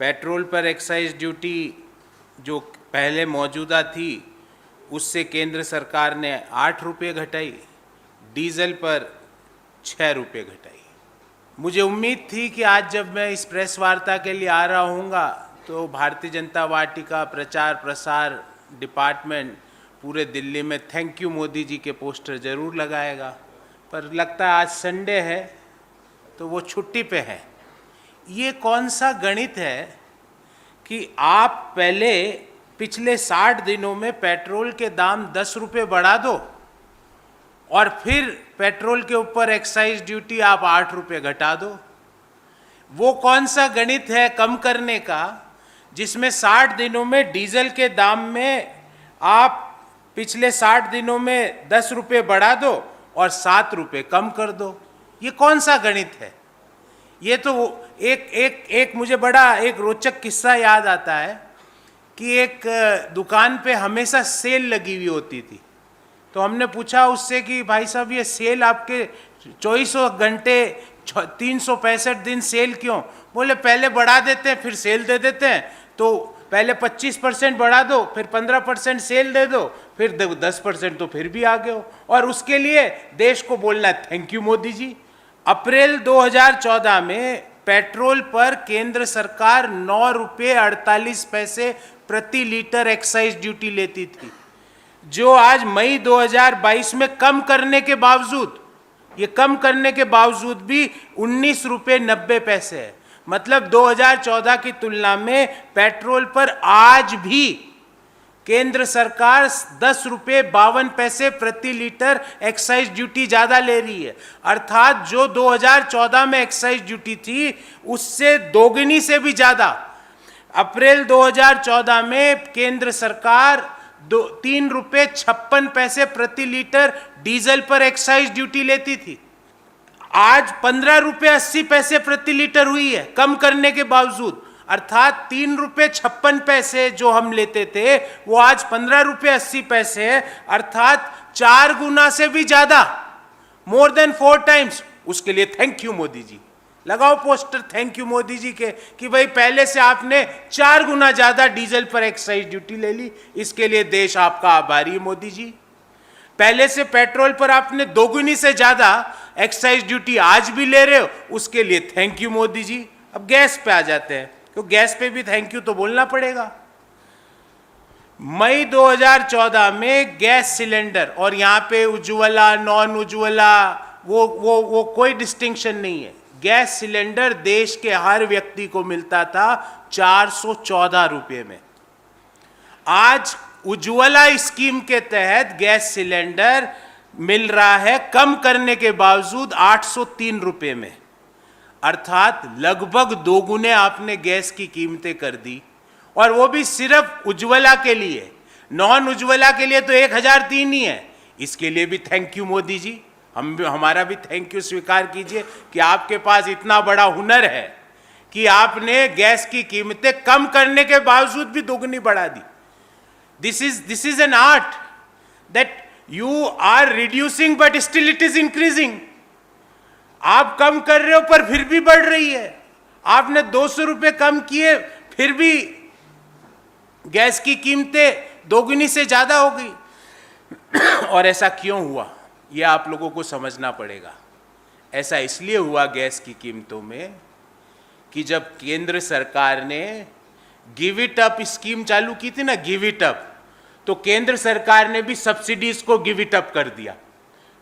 Petrol पर excise duty जो पहले मौजूदा थी उससे केंद्र सरकार ने 8 रुपये घटाई, डीजल पर 6 रुपये घटाई। मुझे उम्मीद थी कि आज जब मैं इस प्रेस वार्ता के लिए आ रहा हूँगा तो भारतीय जनता पार्टी का प्रचार प्रसार डिपार्टमेंट पूरे दिल्ली में थैंक यू मोदी जी के पोस्टर ज़रूर लगाएगा, पर लगता है आज संडे है तो वो छुट्टी पे है। ये कौन सा गणित है कि आप पहले पिछले 60 दिनों में पेट्रोल के दाम 10 रुपये बढ़ा दो और फिर पेट्रोल के ऊपर एक्साइज ड्यूटी आप 8 रुपये घटा दो। वो कौन सा गणित है कम करने का जिसमें 60 दिनों में डीजल के दाम में आप पिछले 60 दिनों में 10 रुपये बढ़ा दो और 7 रुपये कम कर दो? ये कौन सा गणित है? ये तो एक मुझे बड़ा एक रोचक किस्सा याद आता है कि एक दुकान पे हमेशा सेल लगी हुई होती थी। तो हमने पूछा उससे कि भाई साहब ये सेल आपके 24 घंटे 365 दिन सेल क्यों? बोले पहले बढ़ा देते हैं फिर सेल दे देते हैं, तो पहले 25% बढ़ा दो फिर 15% सेल दे दो फिर 10% तो फिर भी आगे हो, और उसके लिए देश को बोलना है थैंक यू मोदी जी। अप्रैल 2014 में पेट्रोल पर केंद्र सरकार 9 रुपये 48 पैसे प्रति लीटर एक्साइज ड्यूटी लेती थी, जो आज मई 2022 में कम करने के बावजूद भी 19 रुपये 90 पैसे है। मतलब 2014 की तुलना में पेट्रोल पर आज भी केंद्र सरकार 10 रुपये 52 पैसे प्रति लीटर एक्साइज ड्यूटी ज़्यादा ले रही है। अर्थात जो 2014 में एक्साइज ड्यूटी थी उससे दोगुनी से भी ज़्यादा। अप्रैल 2014 में केंद्र सरकार 3 रुपये 56 पैसे प्रति लीटर डीजल पर एक्साइज ड्यूटी लेती थी, आज 15 रुपये 80 पैसे प्रति लीटर हुई है कम करने के बावजूद। अर्थात 3 रुपये 56 पैसे जो हम लेते थे वो आज 15 रुपये 80 पैसे है, अर्थात 4 गुना से भी ज्यादा, मोर देन 4 टाइम्स। उसके लिए थैंक यू मोदी जी। लगाओ poster thank you Modi ji के कि भाई पहले से आपने 4 गुना ज्यादा डीजल पर एक्साइज ड्यूटी ले ली, इसके लिए देश आपका आभारी है मोदी जी। पहले से पेट्रोल पर आपने दोगुनी से ज्यादा एक्साइज ड्यूटी आज भी ले रहे हो, उसके लिए थैंक यू मोदी जी। अब गैस पे आ जाते हैं, तो गैस पे भी थैंक यू तो बोलना पड़ेगा। मई 2014 में गैस सिलेंडर, और यहाँ पे उज्ज्वला नॉन उज्ज्वला वो कोई डिस्टिंक्शन नहीं है, गैस सिलेंडर देश के हर व्यक्ति को मिलता था 414 रुपये में। आज उज्ज्वला स्कीम के तहत गैस सिलेंडर मिल रहा है कम करने के बावजूद 803 रुपये में, अर्थात लगभग दोगुने आपने गैस की कीमतें कर दी, और वो भी सिर्फ उज्ज्वला के लिए। नॉन उज्ज्वला के लिए तो 1003 ही है। इसके लिए भी थैंक यू मोदी जी। हमारा भी थैंक यू स्वीकार कीजिए कि आपके पास इतना बड़ा हुनर है कि आपने गैस की कीमतें कम करने के बावजूद भी दोगुनी बढ़ा दी। This is an art that you are reducing but still it is increasing. आप कम कर रहे हो पर फिर भी बढ़ रही है। आपने 200 रुपये कम किए फिर भी गैस की कीमतें दोगुनी से ज्यादा हो गई। और ऐसा क्यों हुआ ये आप लोगों को समझना पड़ेगा। ऐसा इसलिए हुआ गैस की कीमतों में कि जब केंद्र सरकार ने गिव इट अप स्कीम चालू की थी ना, गिव इट अप, तो केंद्र सरकार ने भी सब्सिडीज को गिव इट अप कर दिया।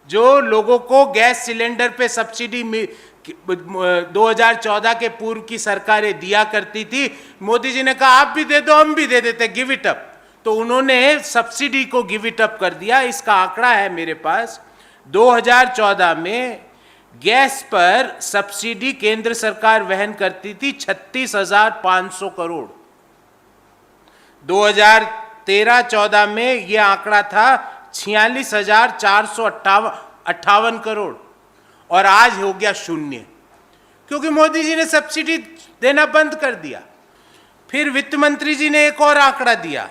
जो लोगों को गैस सिलेंडर पे सब्सिडी 2014 के पूर्व की सरकारें दिया करती थी, मोदी जी ने कहा आप भी दे दो हम भी दे देते, गिव इट अप। तो उन्होंने सब्सिडी को गिव इट अप कर दिया। इसका आंकड़ा है मेरे पास। 2014 में गैस पर सब्सिडी केंद्र सरकार वहन करती थी 36,500 करोड़। 2013-14 में यह आंकड़ा था 46,458 करोड़, और आज हो गया शून्य, क्योंकि मोदी जी ने सब्सिडी देना बंद कर दिया। फिर वित्त मंत्री जी ने एक और आंकड़ा दिया,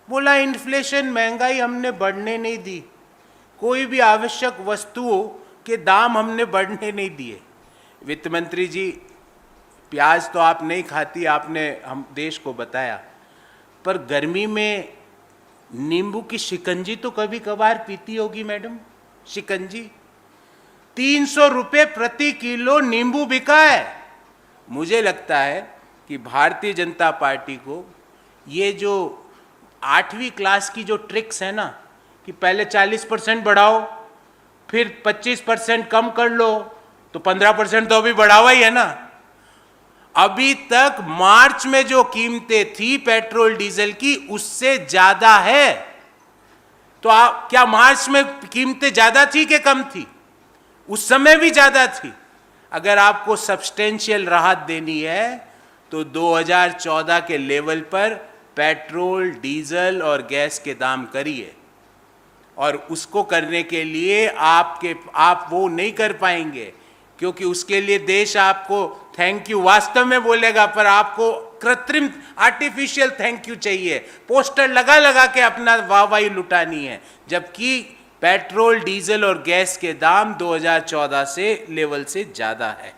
बोला इन्फ्लेशन महंगाई हमने बढ़ने नहीं दी, कोई भी आवश्यक वस्तुओं के दाम हमने बढ़ने नहीं दिए। वित्त मंत्री जी प्याज तो आप नहीं खाती, आपने हम देश को बताया, पर गर्मी में नींबू की शिकंजी तो कभी कभार पीती होगी मैडम। शिकंजी 300 रुपये प्रति किलो नींबू बिका है। मुझे लगता है कि भारतीय जनता पार्टी को ये जो 8वीं क्लास की जो ट्रिक्स है ना, कि पहले 40% बढ़ाओ, फिर 25% कम कर लो, तो 15% तो अभी बढ़ावा ही है ना। अभी तक मार्च में जो कीमतें थी पेट्रोल डीजल की, उससे ज्यादा है। तो आप क्या मार्च में कीमतें ज्यादा थी कि कम थी? उस समय भी ज्यादा थी। अगर आपको सब्सटेंशियल राहत देनी है तो 2014 के लेवल पर पेट्रोल, डीजल और गैस के दाम करिए, और उसको करने के लिए आप वो नहीं कर पाएंगे, क्योंकि उसके लिए देश आपको थैंक यू वास्तव में बोलेगा, पर आपको कृत्रिम आर्टिफिशियल थैंक यू चाहिए, पोस्टर लगा लगा के अपना वाहवाही लुटानी है, जबकि पेट्रोल, डीजल और गैस के दाम 2014 से लेवल से ज़्यादा है।